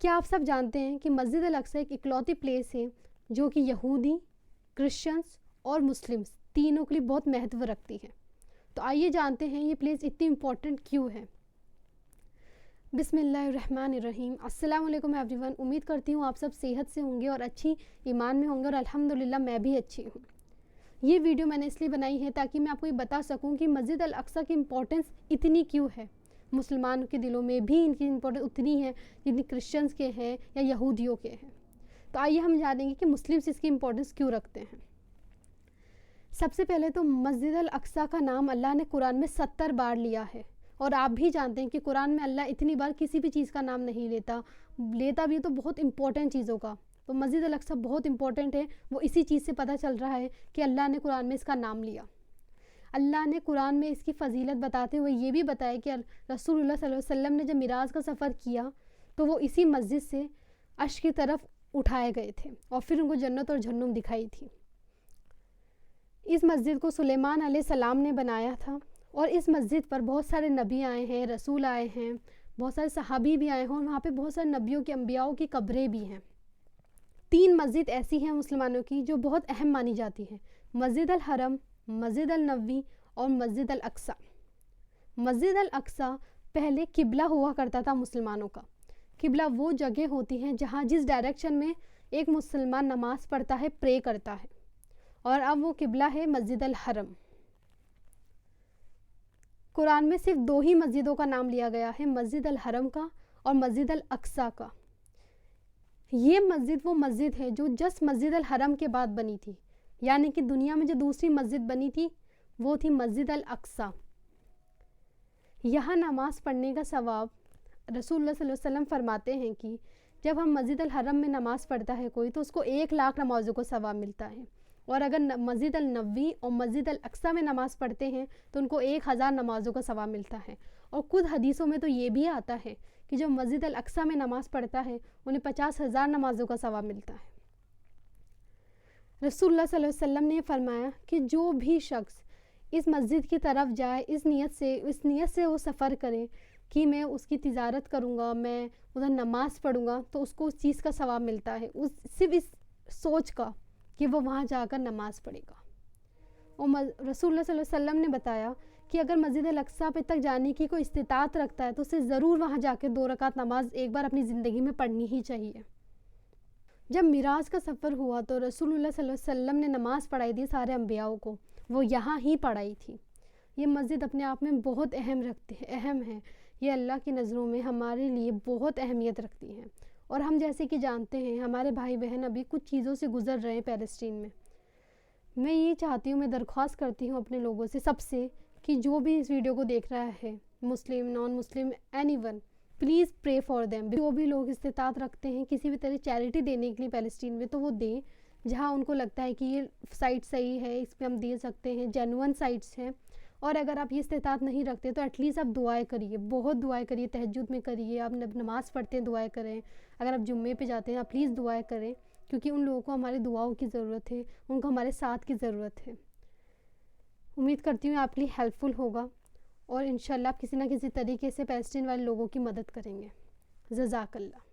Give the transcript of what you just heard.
کیا آپ سب جانتے ہیں کہ مسجد الاقصی ایک اکلوتی پلیس ہے جو کہ یہودی، کرسچنس اور مسلمس تینوں کے لیے بہت مہتو رکھتی ہے؟ تو آئیے جانتے ہیں یہ پلیس اتنی امپورٹنٹ کیوں ہے۔ بسم اللہ الرحمن الرحیم۔ السلام علیکم ایوری ون۔ امید کرتی ہوں آپ سب صحت سے ہوں گے اور اچھی ایمان میں ہوں گے، اور الحمدللہ میں بھی اچھی ہوں۔ یہ ویڈیو میں نے اس لیے بنائی ہے تاکہ میں آپ کو یہ بتا سکوں کہ مسجد الاقصی کی امپورٹنس اتنی کیوں ہے۔ مسلمانوں کے دلوں میں بھی ان کی امپورٹنس اتنی ہے جتنی کرسچنس کے ہیں یا یہودیوں کے ہیں۔ تو آئیے ہم جانیں گے کہ مسلمس اس کی امپورٹنس کیوں رکھتے ہیں۔ سب سے پہلے تو مسجد الاقصی کا نام اللہ نے قرآن میں 70 بار لیا ہے، اور آپ بھی جانتے ہیں کہ قرآن میں اللہ اتنی بار کسی بھی چیز کا نام نہیں لیتا بھی ہے تو بہت امپورٹنٹ چیزوں کا۔ تو مسجد الاقصی بہت امپورٹنٹ ہے، وہ اسی چیز سے پتہ چل رہا ہے کہ اللہ نے قرآن میں اس کا نام لیا۔ اللہ نے قرآن میں اس کی فضیلت بتاتے ہوئے یہ بھی بتایا کہ رسول اللہ صلی اللہ علیہ وسلم نے جب معراج کا سفر کیا تو وہ اسی مسجد سے عرش کی طرف اٹھائے گئے تھے، اور پھر ان کو جنت اور جہنم دکھائی تھی۔ اس مسجد کو سلیمان علیہ السلام نے بنایا تھا، اور اس مسجد پر بہت سارے نبی آئے ہیں، رسول آئے ہیں، بہت سارے صحابی بھی آئے ہیں، اور وہاں پہ بہت سارے نبیوں کے انبیاءوں کی قبریں بھی ہیں۔ 3 مسجد ایسی ہیں مسلمانوں کی جو بہت اہم مانی جاتی ہیں: مسجد الحرم، مسجد النبوی اور مسجد الاقصی۔ مسجد الاقصی پہلے قبلہ ہوا کرتا تھا مسلمانوں کا۔ قبلہ وہ جگہ ہوتی ہیں جہاں جس ڈائریکشن میں ایک مسلمان نماز پڑھتا ہے، پرے کرتا ہے، اور اب وہ قبلہ ہے مسجد الحرم۔ قرآن میں صرف 2 ہی مسجدوں کا نام لیا گیا ہے، مسجد الحرم کا اور مسجد الاقصی کا۔ یہ مسجد وہ مسجد ہے جو جس مسجد الحرم کے بعد بنی تھی، یعنی کہ دنیا میں جو دوسری مسجد بنی تھی وہ تھی مسجد الاقصی۔ یہاں نماز پڑھنے کا ثواب رسول اللہ صلی اللہ علیہ وسلم فرماتے ہیں کہ جب ہم مسجد الحرم میں نماز پڑھتا ہے کوئی تو اس کو 1,00,000 نمازوں کا ثواب ملتا ہے، اور اگر مسجد النبوی اور مسجد الاقصی میں نماز پڑھتے ہیں تو ان کو 1,000 نمازوں کا ثواب ملتا ہے۔ اور خود حدیثوں میں تو یہ بھی آتا ہے کہ جو مسجد الاقصی میں نماز پڑھتا ہے انہیں 50,000 نمازوں کا ثواب ملتا ہے۔ رسول اللہ صلی اللہ علیہ وسلم نے فرمایا کہ جو بھی شخص اس مسجد کی طرف جائے اس نیت سے وہ سفر کرے کہ میں اس کی تجارت کروں گا، میں ادھر نماز پڑھوں گا، تو اس کو اس چیز کا ثواب ملتا ہے، صرف اس سوچ کا کہ وہ وہاں جا کر نماز پڑھے گا۔ اور رسول اللہ صلی اللہ علیہ وسلم نے بتایا کہ اگر مسجد الاقصی پہ تک جانے کی کوئی استطاعت رکھتا ہے تو اسے ضرور وہاں جا کے 2 رکعت نماز ایک بار اپنی زندگی میں پڑھنی ہی چاہیے۔ جب معراج کا سفر ہوا تو رسول اللہ صلی اللہ علیہ وسلم نے نماز پڑھائی تھی سارے انبیاءوں کو، وہ یہاں ہی پڑھائی تھی۔ یہ مسجد اپنے آپ میں بہت اہم ہے، یہ اللہ کی نظروں میں ہمارے لیے بہت اہمیت رکھتی ہیں۔ اور ہم جیسے کہ جانتے ہیں ہمارے بھائی بہن ابھی کچھ چیزوں سے گزر رہے ہیں پیلسٹین میں۔ میں یہ چاہتی ہوں، میں درخواست کرتی ہوں اپنے لوگوں سے، سب سے، کہ جو بھی اس ویڈیو کو دیکھ رہا ہے، مسلم، نان مسلم، anyone, please pray for them. جو بھی لوگ استطاعت رکھتے ہیں کسی بھی طرح چیریٹی دینے کے لیے پیلسٹین میں تو وہ دیں، جہاں ان کو لگتا ہے کہ یہ سائٹ صحیح ہے، اس پہ ہم دے سکتے ہیں، جینوئن سائٹس ہیں۔ اور اگر آپ یہ استطاعت نہیں رکھتے تو ایٹ لیسٹ آپ دعائیں کریے، بہت دعائیں کریے، تہجد میں کریے، آپ نماز پڑھتے ہیں دعائیں کریں، اگر آپ جمعے پہ جاتے ہیں آپ پلیز دعائیں کریں، کیونکہ ان لوگوں کو ہماری دعاؤں کی ضرورت ہے، ان کو ہمارے ساتھ کی ضرورت ہے۔ امید کرتی ہوں آپ کے لیے ہیلپ فل ہوگا، اور انشاءاللہ آپ کسی نہ کسی طریقے سے پیلسٹین والے لوگوں کی مدد کریں گے۔ جزاک اللہ۔